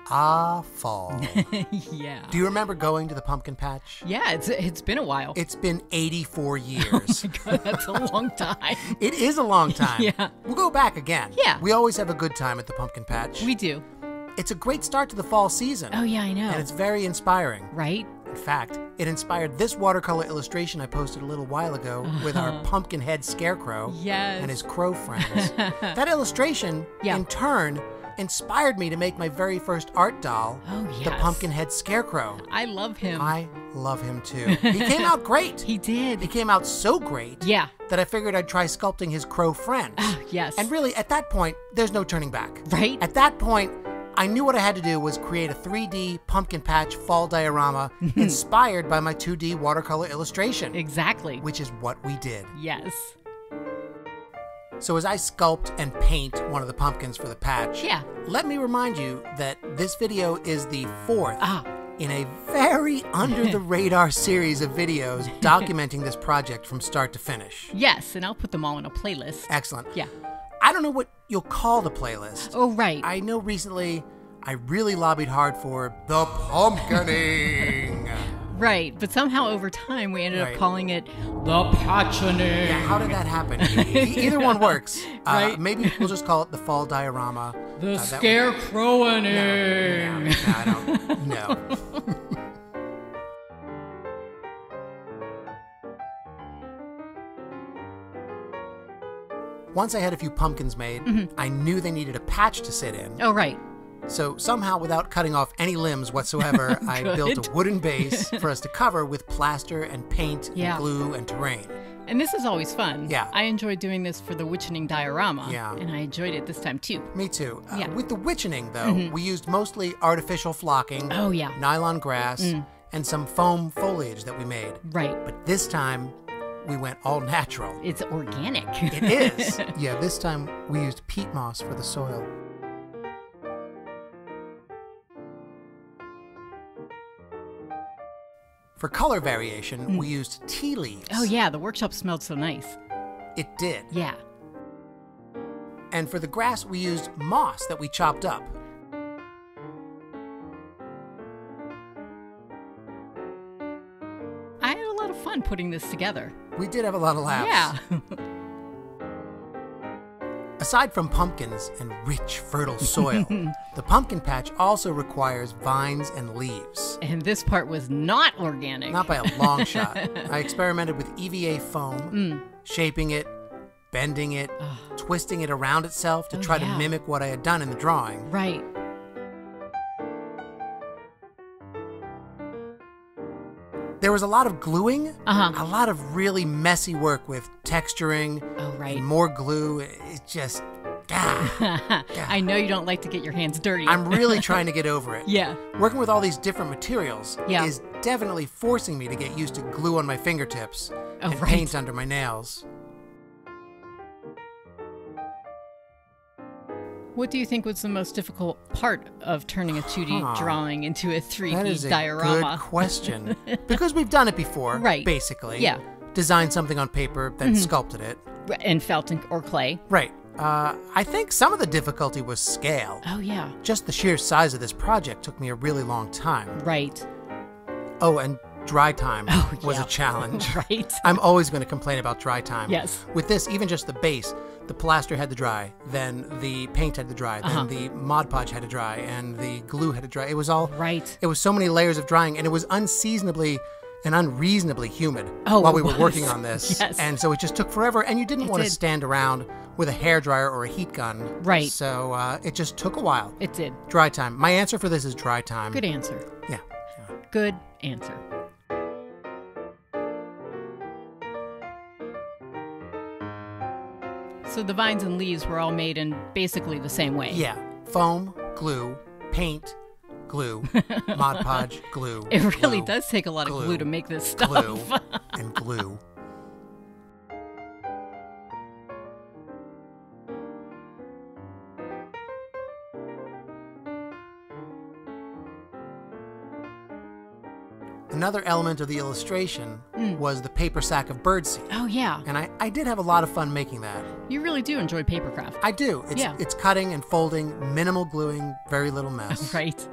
Ah, fall. Yeah. Do you remember going to the pumpkin patch? Yeah, it's been a while. It's been 84 years. Oh my God, that's a long time. It is a long time. Yeah. We'll go back again. Yeah. We always have a good time at the pumpkin patch. We do. It's a great start to the fall season. Oh yeah, I know. And it's very inspiring. Right? In fact, it inspired this watercolor illustration I posted a little while ago with our Pumpkinhead Scarecrow Yes. and his crow friends. That illustration, Yeah. in turn, inspired me to make my very first art doll, Oh, the yes. Pumpkinhead Scarecrow. I love him. I love him too. He came out great. He did. He came out so great Yeah. that I figured I'd try sculpting his crow friends. Yes. And really, at that point, there's no turning back. Right? At that point, I knew what I had to do was create a 3D pumpkin patch fall diorama inspired by my 2D watercolor illustration. Exactly. Which is what we did. Yes. So as I sculpt and paint one of the pumpkins for the patch, Yeah. let me remind you that this video is the fourth Ah. in a very under-the-radar series of videos documenting this project from start to finish. Yes, and I'll put them all in a playlist. Excellent. Yeah. I don't know what you'll call the playlist. Oh, right. I know recently I really lobbied hard for the pumpkining. Right, but somehow over time we ended Right. up calling it the patchoning. Yeah, how did that happen? Either one works. Right. Maybe we'll just call it the fall diorama. The that scarecrowaning. No, I don't. No. Once I had a few pumpkins made, I knew they needed a patch to sit in. Oh, right. So somehow, without cutting off any limbs whatsoever, I built a wooden base for us to cover with plaster and paint Yeah. and glue and terrain. And this is always fun. Yeah. I enjoyed doing this for the witchening diorama. Yeah. And I enjoyed it this time too. Me too. Yeah. With the witchening, though, we used mostly artificial flocking, Oh, yeah. nylon grass, and some foam foliage that we made. Right. But this time, we went all natural. It's organic. It is. Yeah, this time we used peat moss for the soil. For color variation, we used tea leaves. Oh, yeah. The workshop smelled so nice. It did. Yeah. And for the grass, we used moss that we chopped up. I had a lot of fun putting this together. We did have a lot of laughs. Yeah. Aside from pumpkins and rich, fertile soil, the pumpkin patch also requires vines and leaves. And this part was not organic. Not by a long shot. I experimented with EVA foam, shaping it, bending it, twisting it around itself to try to yeah. mimic what I had done in the drawing. Right. There was a lot of gluing, Uh-huh. a lot of really messy work with texturing, Oh, right. and more glue. It just, I know you don't like to get your hands dirty. I'm really trying to get over it. Yeah. Working with all these different materials Yeah. is definitely forcing me to get used to glue on my fingertips Oh, and right. paint under my nails. What do you think was the most difficult part of turning a 2D drawing into a 3D That is a diorama? good question. Because we've done it before, Right. basically. Yeah. Designed something on paper, then sculpted it. And felt or clay. Right. I think some of the difficulty was scale. Oh, yeah. Just the sheer size of this project took me a really long time. Right. Oh, and dry time was yeah. a challenge. Right. I'm always going to complain about dry time. Yes. With this, even just the base, the plaster had to dry, then the paint had to dry, then the Mod Podge had to dry, and the glue had to dry. It was all... Right. It was so many layers of drying, and it was unseasonably and unreasonably humid Oh, while it we were was. working on this. Yes. And so it just took forever, and you didn't want to did. stand around with a hairdryer or a heat gun. Right. So it just took a while. It did. Dry time. My answer for this is dry time. Good answer. Yeah. Good answer. So the vines and leaves were all made in basically the same way. Yeah. Foam, glue, paint, glue, Mod Podge, glue. It really glue, does take a lot of glue to make this stuff. glue, and glue. another element of the illustration was the paper sack of birdseed. Oh, yeah. And I did have a lot of fun making that. You really do enjoy papercraft. I do. It's cutting and folding, minimal gluing, very little mess. Right.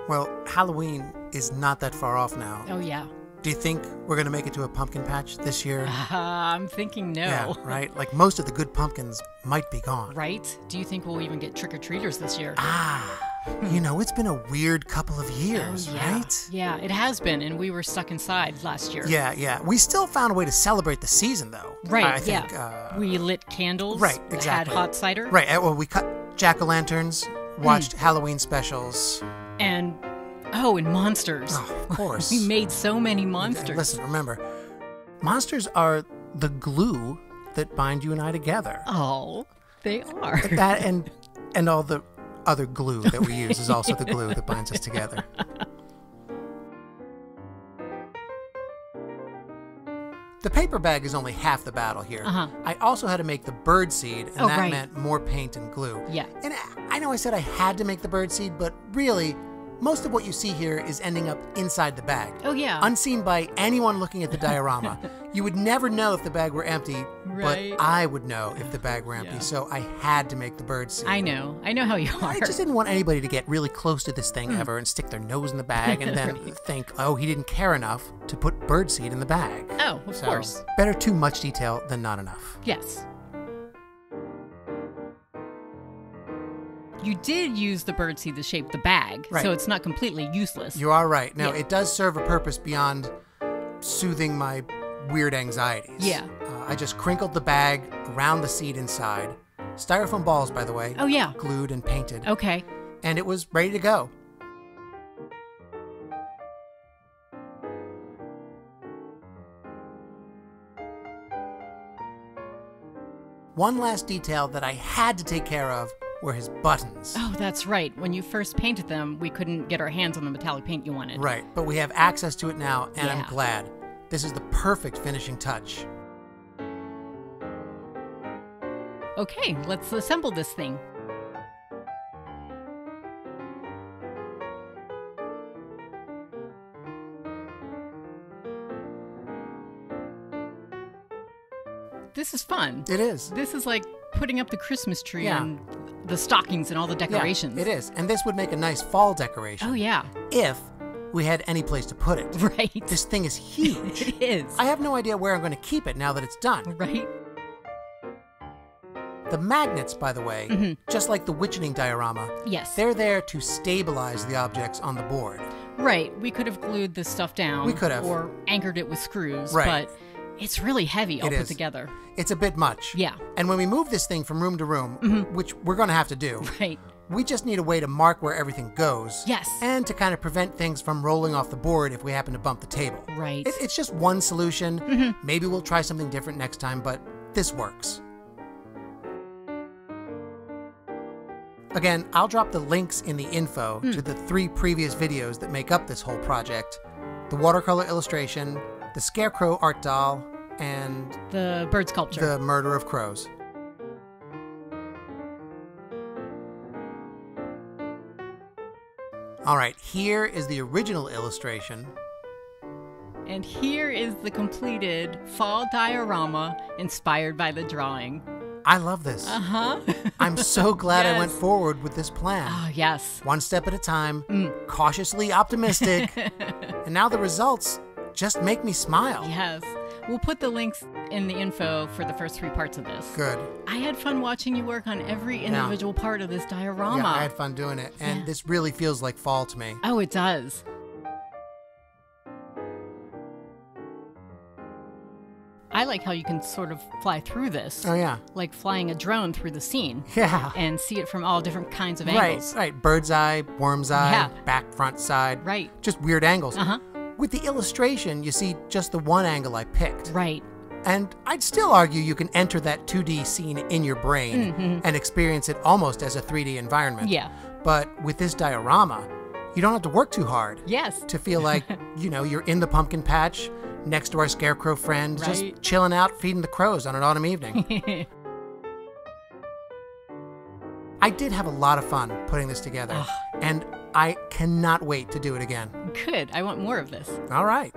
Well, Halloween is not that far off now. Oh, yeah. Do you think we're going to make it to a pumpkin patch this year? I'm thinking no. Yeah, right? Like most of the good pumpkins might be gone. Right? Do you think we'll even get trick-or-treaters this year? You know, it's been a weird couple of years, yeah. right? Yeah, it has been, and we were stuck inside last year. Yeah. We still found a way to celebrate the season, though. Right, I think, we lit candles. Right, exactly. Had hot cider. Right, well, we cut jack-o'-lanterns, watched Halloween specials. And monsters. Oh, of course. We made so many monsters. Listen, remember, monsters are the glue that bind you and I together. Oh, they are. That and all the other glue that we use is also the glue that binds us together. The paper bag is only half the battle here. I also had to make the birdseed, and that meant more paint and glue. Yeah. And I know I said I had to make the birdseed, but really, most of what you see here is ending up inside the bag. Oh, yeah. Unseen by anyone looking at the diorama. You would never know if the bag were empty, right. but I would know if the bag were empty, so I had to make the birdseed. I know how you are. I just didn't want anybody to get really close to this thing ever and stick their nose in the bag and then think, oh, he didn't care enough to put birdseed in the bag. Oh, of course. Better too much detail than not enough. Yes. You did use the birdseed to shape the bag, so it's not completely useless. You are right. Now, it does serve a purpose beyond soothing my weird anxieties. Yeah. I just crinkled the bag around the seed inside. Styrofoam balls, by the way. Oh, yeah. Glued and painted. Okay. And it was ready to go. One last detail that I had to take care of were his buttons. Oh, that's right. When you first painted them, we couldn't get our hands on the metallic paint you wanted. Right, but we have access to it now, and I'm glad. This is the perfect finishing touch. Okay, let's assemble this thing. This is fun. It is. This is like putting up the Christmas tree and the stockings and all the decorations. Yeah, it is. And this would make a nice fall decoration. Oh, yeah. If we had any place to put it. Right. This thing is huge. It is. I have no idea where I'm going to keep it now that it's done. Right. The magnets, by the way, just like the witchening diorama, they're there to stabilize the objects on the board. Right. We could have glued this stuff down. We could have. Or anchored it with screws. Right. But it's really heavy all put together. It's a bit much. Yeah. And when we move this thing from room to room, which we're going to have to do, we just need a way to mark where everything goes. Yes. And to kind of prevent things from rolling off the board if we happen to bump the table. Right. It's just one solution. Maybe we'll try something different next time, but this works. Again, I'll drop the links in the info to the 3 previous videos that make up this whole project. The watercolor illustration, the Scarecrow art doll, and the bird sculpture. The murder of crows. All right, here is the original illustration. And here is the completed fall diorama inspired by the drawing. I love this. I'm so glad I went forward with this plan. Oh, yes. One step at a time, cautiously optimistic. And now the results just make me smile. Yes. We'll put the links in the info for the first 3 parts of this. Good. I had fun watching you work on every individual part of this diorama. Yeah, I had fun doing it. And this really feels like fall to me. Oh, it does. I like how you can sort of fly through this. Oh, yeah. Like flying a drone through the scene. Yeah. And see it from all different kinds of angles. Right. Bird's eye, worm's eye, back, front, side. Right. Just weird angles. With the illustration, you see just the one angle I picked. Right. And I'd still argue you can enter that 2D scene in your brain and experience it almost as a 3D environment. Yeah. But with this diorama, you don't have to work too hard. Yes. To feel like, you know, you're in the pumpkin patch next to our scarecrow friend, just chilling out, feeding the crows on an autumn evening. I did have a lot of fun putting this together, and I cannot wait to do it again. Good. I want more of this. All right.